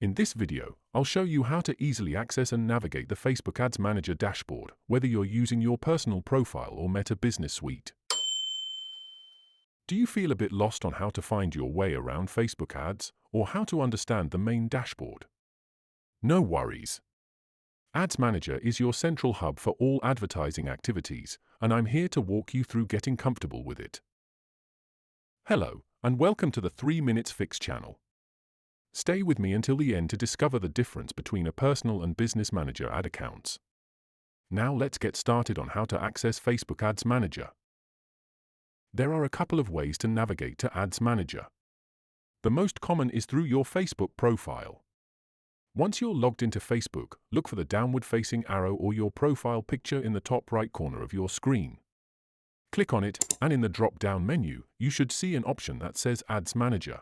In this video, I'll show you how to easily access and navigate the Facebook Ads Manager dashboard, whether you're using your personal profile or Meta Business Suite. Do you feel a bit lost on how to find your way around Facebook ads, or how to understand the main dashboard? No worries. Ads Manager is your central hub for all advertising activities, and I'm here to walk you through getting comfortable with it. Hello, and welcome to the 3 Minutes Fix channel. Stay with me until the end to discover the difference between a personal and business manager ad accounts. Now let's get started on how to access Facebook Ads Manager. There are a couple of ways to navigate to Ads Manager. The most common is through your Facebook profile. Once you're logged into Facebook, look for the downward-facing arrow or your profile picture in the top right corner of your screen. Click on it, and in the drop-down menu, you should see an option that says Ads Manager.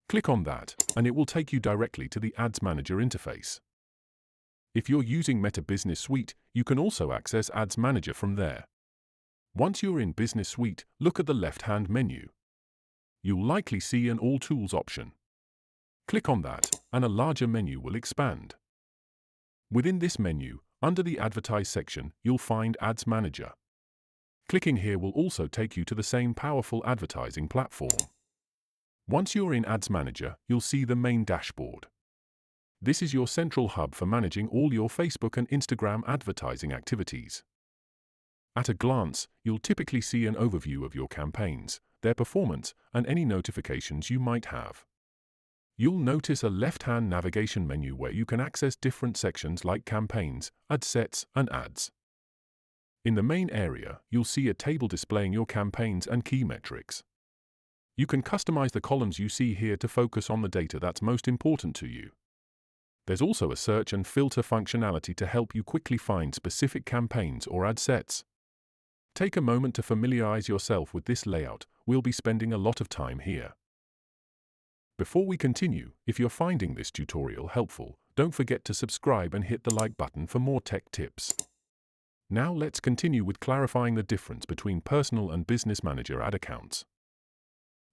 Click on that, and it will take you directly to the Ads Manager interface. If you're using Meta Business Suite, you can also access Ads Manager from there. Once you're in Business Suite, look at the left-hand menu. You'll likely see an All Tools option. Click on that, and a larger menu will expand. Within this menu, under the Advertise section, you'll find Ads Manager. Clicking here will also take you to the same powerful advertising platform. Once you're in Ads Manager, you'll see the main dashboard. This is your central hub for managing all your Facebook and Instagram advertising activities. At a glance, you'll typically see an overview of your campaigns, their performance, and any notifications you might have. You'll notice a left-hand navigation menu where you can access different sections like campaigns, ad sets, and ads. In the main area, you'll see a table displaying your campaigns and key metrics. You can customize the columns you see here to focus on the data that's most important to you. There's also a search and filter functionality to help you quickly find specific campaigns or ad sets. Take a moment to familiarize yourself with this layout. We'll be spending a lot of time here. Before we continue, if you're finding this tutorial helpful, don't forget to subscribe and hit the like button for more tech tips. Now let's continue with clarifying the difference between personal and business manager ad accounts.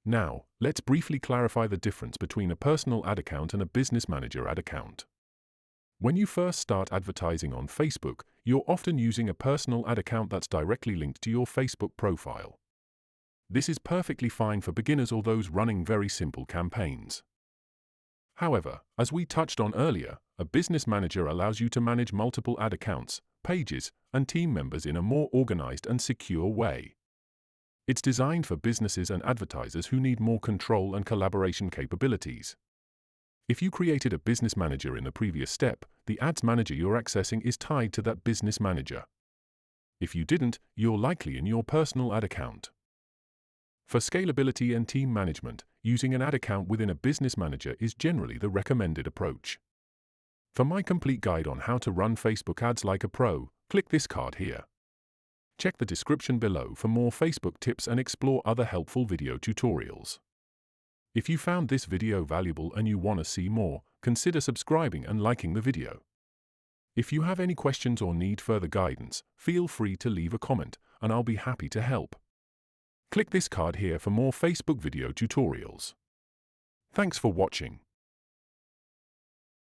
Now, let's briefly clarify the difference between a personal ad account and a business manager ad account. When you first start advertising on Facebook, you're often using a personal ad account that's directly linked to your Facebook profile. This is perfectly fine for beginners or those running very simple campaigns. However, as we touched on earlier, a business manager allows you to manage multiple ad accounts, pages, and team members in a more organized and secure way. It's designed for businesses and advertisers who need more control and collaboration capabilities. If you created a business manager in the previous step, the ads manager you're accessing is tied to that business manager. If you didn't, you're likely in your personal ad account. For scalability and team management, using an ad account within a business manager is generally the recommended approach. For my complete guide on how to run Facebook ads like a pro, click this card here. Check the description below for more Facebook tips and explore other helpful video tutorials. If you found this video valuable and you want to see more, consider subscribing and liking the video. If you have any questions or need further guidance, feel free to leave a comment, and I'll be happy to help. Click this card here for more Facebook video tutorials. Thanks for watching.